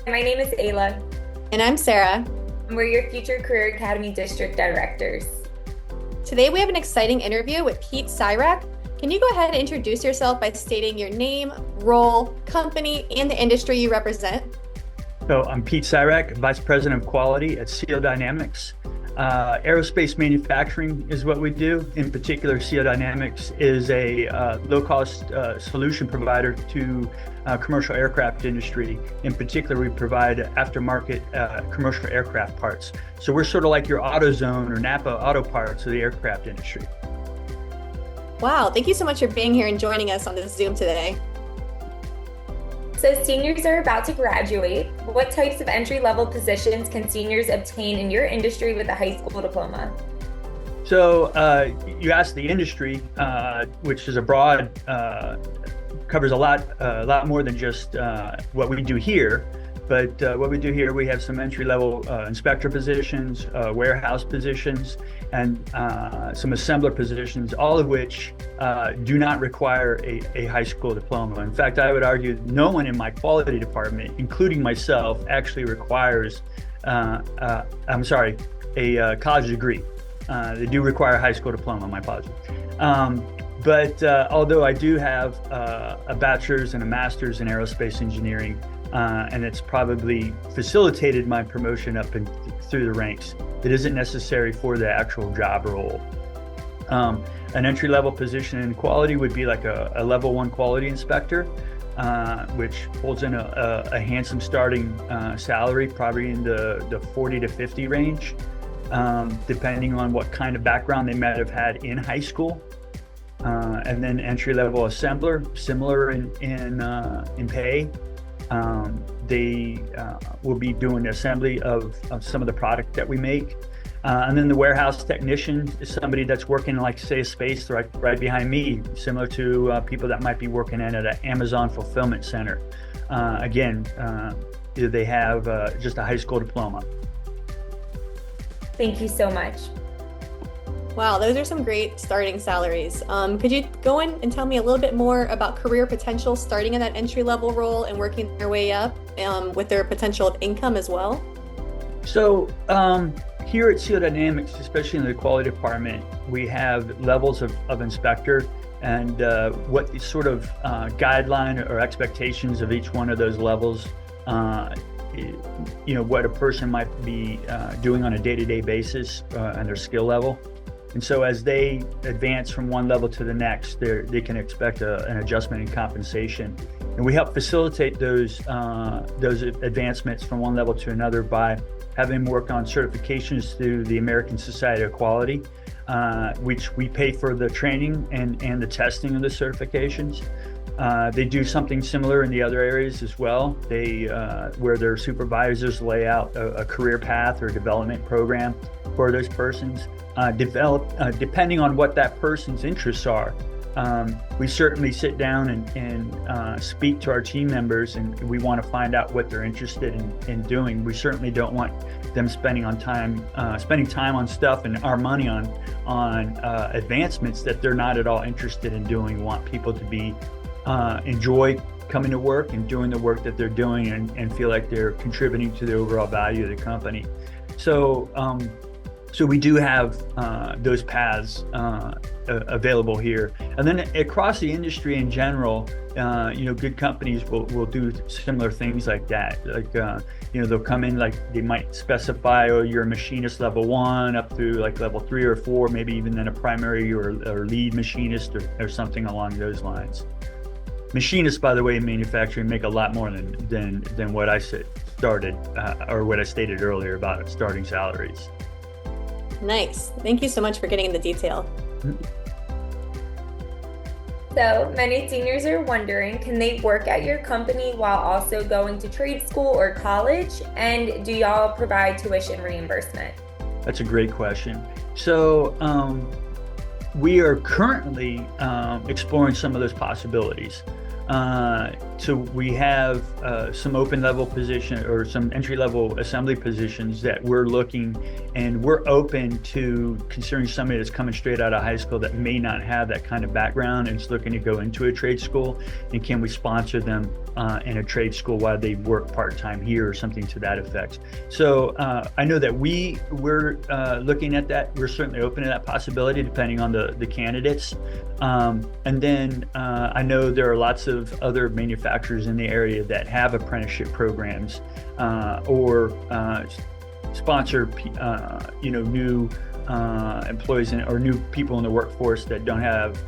My name is Ayla, And I'm Sarah. and we're your Future Career Academy District Directors. Today we have an exciting interview with Pete Syrak. Can you go ahead and introduce yourself by stating your name, role, company, and the industry you represent? So I'm Pete Syrak, Vice President of Quality at CO Dynamics. Aerospace manufacturing is what we do. In particular, CO Dynamics is a low-cost solution provider to commercial aircraft industry. In particular, we provide aftermarket commercial aircraft parts. So we're sort of like your AutoZone or Napa Auto Parts of the aircraft industry. Wow, thank you so much for being here and joining us on this Zoom today. So seniors are about to graduate. What types of entry-level positions can seniors obtain in your industry with a high school diploma? So you asked the industry, which is a broad, covers a lot more than just what we do here. But what we do here, we have some entry-level inspector positions, warehouse positions, and some assembler positions, all of which do not require a high school diploma. In fact, I would argue no one in my quality department, including myself, actually requires, a college degree. They do require a high school diploma, my apologies. But although I do have a bachelor's and a master's in aerospace engineering, and it's probably facilitated my promotion up and through the ranks, it isn't necessary for the actual job role. An entry-level position in quality would be like a level 1 quality inspector, which holds in a handsome starting salary, probably in the 40 to 50 range, depending on what kind of background they might have had in high school. And then entry-level assembler, similar in pay. They will be doing the assembly of some of the product that we make. And then the warehouse technician is somebody that's working, like, say, a space right behind me, similar to people that might be working at an Amazon fulfillment center. Again, they have just a high school diploma. Thank you so much. Wow, those are some great starting salaries. Could you go in and tell me a little bit more about career potential starting in that entry-level role and working their way up with their potential of income as well? So here at CO Dynamics, especially in the quality department, we have levels of inspector, and what sort of guideline or expectations of each one of those levels, what a person might be doing on a day-to-day basis and their skill level. And so as they advance from one level to the next, they can expect an adjustment in compensation. And we help facilitate those advancements from one level to another by having them work on certifications through the American Society of Quality, which we pay for the training and the testing of the certifications. They do something similar in the other areas as well. Where their supervisors lay out a career path or development program for those persons, depending on what that person's interests are. We certainly sit down and speak to our team members, and we want to find out what they're interested in doing. We certainly don't want them spending time on stuff and our money on advancements that they're not at all interested in doing. We want people to be enjoy coming to work and doing the work that they're doing and feel like they're contributing to the overall value of the company. So we do have those paths available here. And then across the industry in general, good companies will do similar things like that. Like, they'll come in, like, they might specify, you're a machinist level 1 up through like level 3 or 4, maybe even then a primary or lead machinist or something along those lines. Machinists, by the way, in manufacturing make a lot more than what I started or what I stated earlier about starting salaries. Nice. Thank you so much for getting into detail. So many seniors are wondering, can they work at your company while also going to trade school or college? And do y'all provide tuition reimbursement? That's a great question. So we are currently exploring some of those possibilities. So we have some open level position or some entry level assembly positions that we're looking, and we're open to considering somebody that's coming straight out of high school that may not have that kind of background and is looking to go into a trade school, and can we sponsor them in a trade school while they work part-time here or something to that effect. So I know that we're looking at that. We're certainly open to that possibility depending on the candidates. And then I know there are lots of other manufacturers in the area that have apprenticeship programs or sponsor new employees or new people in the workforce that don't have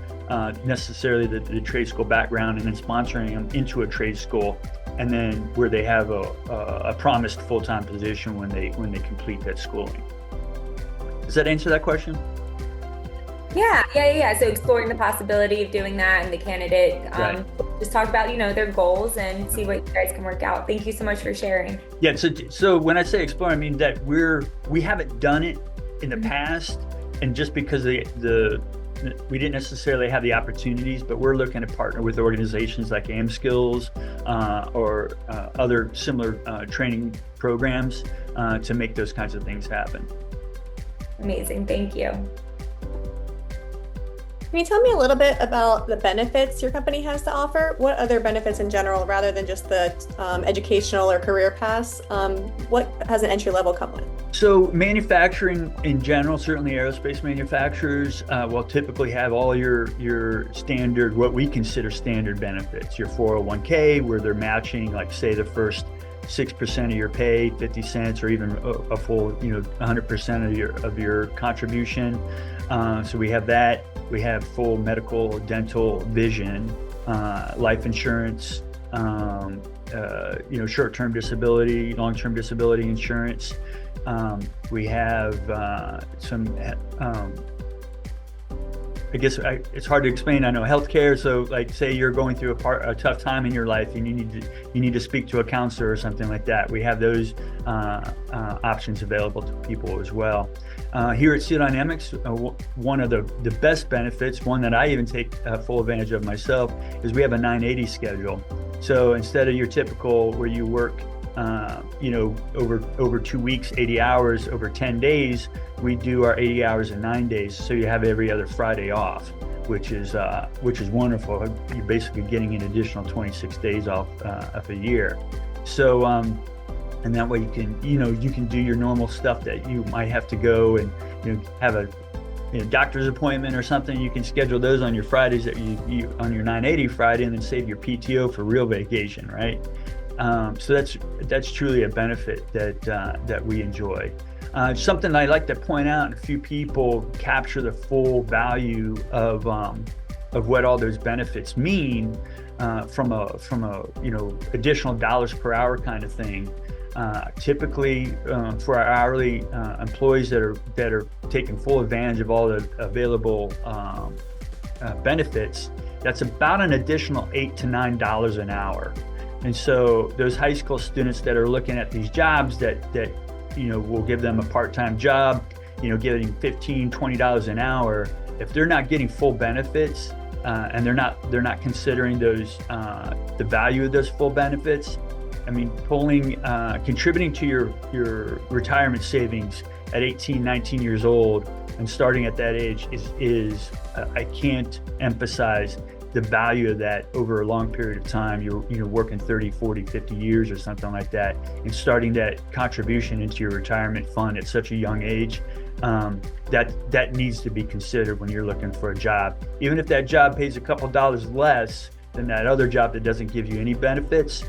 necessarily the trade school background, and then sponsoring them into a trade school, and then where they have a promised full-time position when they complete that schooling. Does that answer that question? Yeah. So exploring the possibility of doing that, and the candidate Right. just talk about, their goals and see what you guys can work out. Thank you so much for sharing. Yeah. So when I say explore, I mean that we haven't done it in the past, and just because we didn't necessarily have the opportunities, but we're looking to partner with organizations like AmSkills or other similar training programs to make those kinds of things happen. Amazing. Thank you. Can you tell me a little bit about the benefits your company has to offer? What other benefits in general, rather than just the educational or career paths? What has an entry level come with? So manufacturing in general, certainly aerospace manufacturers, will typically have all your standard, what we consider standard benefits. Your 401k, where they're matching, like say the first 6% of your pay, 50 cents, or even a full, 100% of your contribution. So we have that. We have full medical, dental, vision, life insurance, short-term disability, long-term disability insurance. We have some, it's hard to explain. I know healthcare. So like say you're going through a tough time in your life and you need to speak to a counselor or something like that. We have those options available to people as well. Here at Steel Dynamics, one of the best benefits, one that I even take full advantage of myself, is we have a 980 schedule. So instead of your typical where you work over 2 weeks, 80 hours over 10 days, we do our 80 hours in 9 days. So you have every other Friday off, which is wonderful. You're basically getting an additional 26 days off of a year. So, and that way you can do your normal stuff that you might have to go and, have a doctor's appointment or something. You can schedule those on your Fridays that you on your 980 Friday, and then save your PTO for real vacation, right? So that's truly a benefit that we enjoy. Something I like to point out, and a few people capture the full value of what all those benefits mean from a additional dollars per hour kind of thing. Typically, for our hourly employees that are taking full advantage of all the available benefits, that's about an additional $8 to $9 an hour. And so those high school students that are looking at these jobs that will give them a part-time job, getting $15, $20 an hour, if they're not getting full benefits and they're not considering those the value of those full benefits, I mean, contributing to your retirement savings at 18, 19 years old and starting at that age is I can't emphasize the value of that over a long period of time. You're working 30, 40, 50 years or something like that, and starting that contribution into your retirement fund at such a young age, that needs to be considered when you're looking for a job. Even if that job pays a couple dollars less than that other job that doesn't give you any benefits,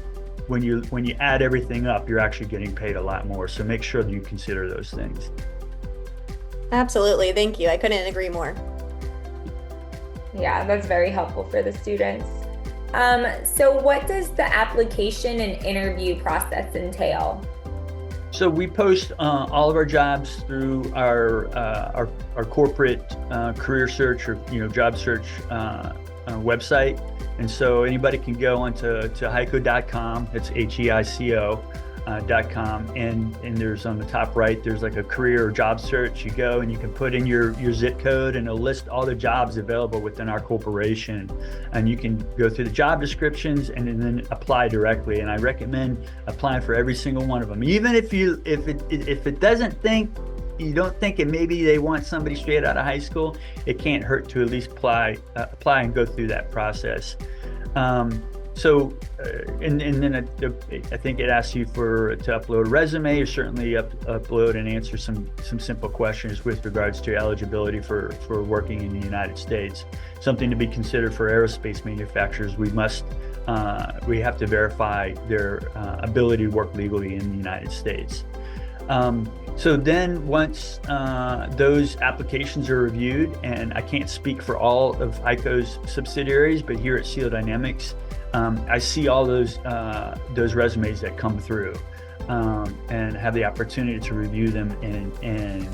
when you add everything up, you're actually getting paid a lot more. So make sure that you consider those things. Absolutely. Thank you. I couldn't agree more. Yeah, that's very helpful for the students. So what does the application and interview process entail? So we post all of our jobs through our corporate career search or job search website, and so anybody can go onto HEICO.com. It's HEICO, .com, and there's on the top right, there's like a career or job search. You go and you can put in your zip code, and it'll list all the jobs available within our corporation, and you can go through the job descriptions and then apply directly. And I recommend applying for every single one of them, even if it doesn't think you don't think it maybe they want somebody straight out of high school. It can't hurt to at least apply and go through that process. And then I think it asks you to upload a resume, or certainly upload and answer some simple questions with regards to eligibility for working in the United States. Something to be considered for aerospace manufacturers. We have to verify their ability to work legally in the United States. So then once those applications are reviewed, and I can't speak for all of HEICO's subsidiaries, but here at Seal Dynamics, I see all those resumes that come through, and have the opportunity to review them and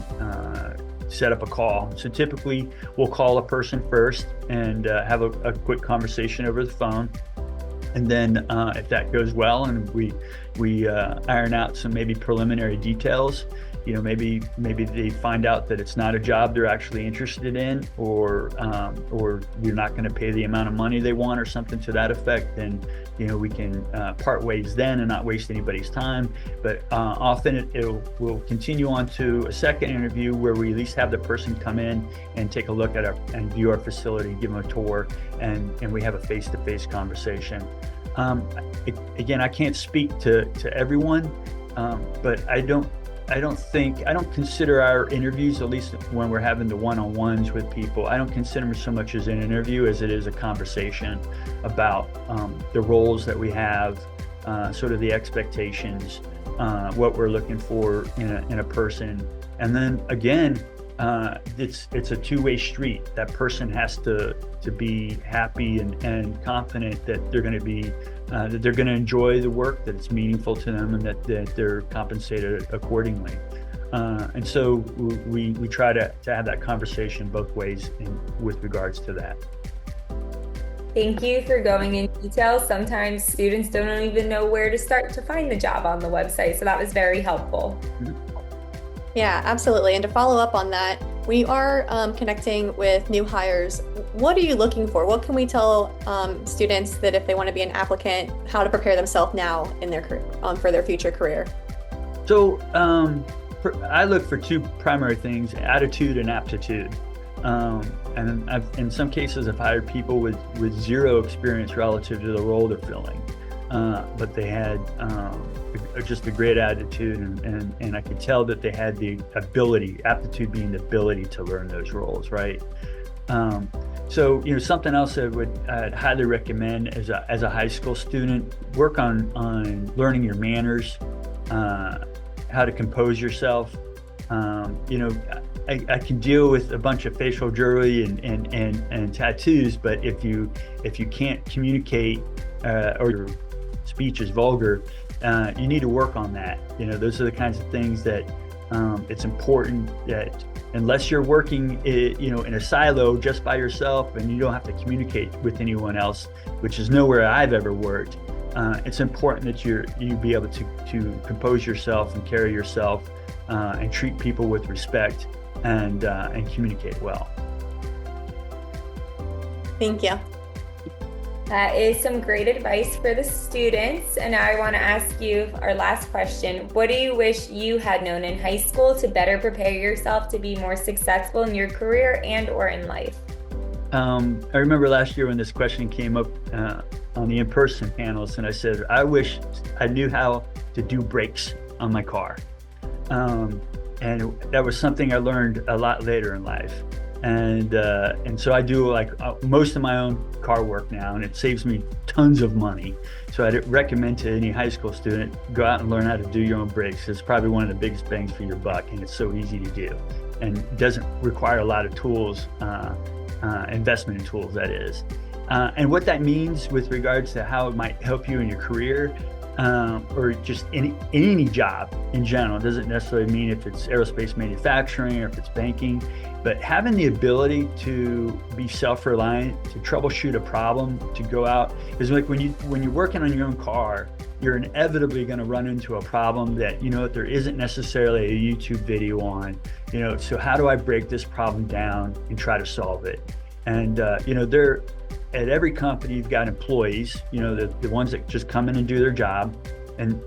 set up a call. So typically we'll call a person first and have a quick conversation over the phone. And then if that goes well and we iron out some maybe preliminary details, maybe they find out that it's not a job they're actually interested in, or you're not going to pay the amount of money they want, or something to that effect, then we can part ways then and not waste anybody's time. But often we'll continue on to a second interview where we at least have the person come in and take a look at and view our facility, give them a tour, and we have a face-to-face conversation. Again, I can't speak to everyone, but I don't consider our interviews, at least when we're having the one-on-ones with people, I don't consider them so much as an interview as it is a conversation about the roles that we have, sort of the expectations, what we're looking for in a person. And then again, it's a two-way street. That person has to be happy and confident that they're going to be that they're going to enjoy the work, that it's meaningful to them, and that they're compensated accordingly. And so we try to have that conversation both ways with regards to that. Thank you for going in detail. Sometimes students don't even know where to start to find the job on the website, so that was very helpful. Yeah, absolutely. And to follow up on that, we are connecting with new hires. What are you looking for? What can we tell students that if they want to be an applicant, how to prepare themselves now in their for their future career? So I look for two primary things: attitude and aptitude. And in some cases, I've hired people with zero experience relative to the role they're filling, but they had just a great attitude, and I could tell that they had the ability, aptitude being the ability to learn those roles, right? So something else I'd highly recommend as a high school student: work on learning your manners, how to compose yourself. I can deal with a bunch of facial jewelry and tattoos, but if you can't communicate or your speech is vulgar, you need to work on that. Those are the kinds of things that it's important that unless you're working in a silo just by yourself and you don't have to communicate with anyone else, which is nowhere I've ever worked, it's important that you be able to compose yourself and carry yourself and treat people with respect and communicate well. Thank you. That is some great advice for the students. And now I want to ask you our last question. What do you wish you had known in high school to better prepare yourself to be more successful in your career and or in life? I remember last year when this question came up on the in-person panels, and I said, I wish I knew how to do brakes on my car. And that was something I learned a lot later in life. And so I do most of my own car work now, and it saves me tons of money. So I'd recommend to any high school student, go out and learn how to do your own brakes. It's probably one of the biggest bangs for your buck, and it's so easy to do, and doesn't require a lot of tools, investment in tools, that is. And what that means with regards to how it might help you in your career, or just any job in general. It doesn't necessarily mean if it's aerospace manufacturing or if it's banking, but having the ability to be self-reliant, to troubleshoot a problem, to go out, is like when you're working on your own car, you're inevitably going to run into a problem that, there isn't necessarily a YouTube video on, so how do I break this problem down and try to solve it? And, they're at every company, you've got employees, the ones that just come in and do their job, and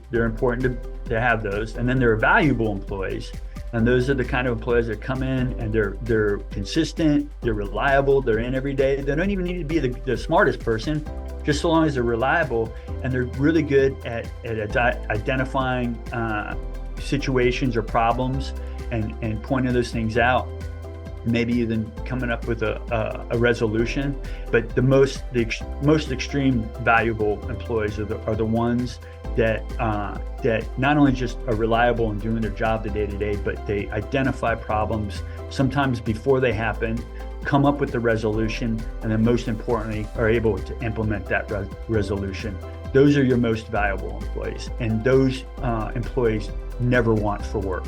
they're important to have those. And then there are valuable employees. And those are the kind of employees that come in and they're consistent, they're reliable, they're in every day. They don't even need to be the smartest person, just so long as they're reliable and they're really good at identifying situations or problems and pointing those things out. Maybe even coming up with a resolution. But the most extreme valuable employees are the ones that not only just are reliable in doing their job the day to day, but they identify problems sometimes before they happen, come up with the resolution, and then most importantly, are able to implement that resolution. Those are your most valuable employees, and those employees never want for work.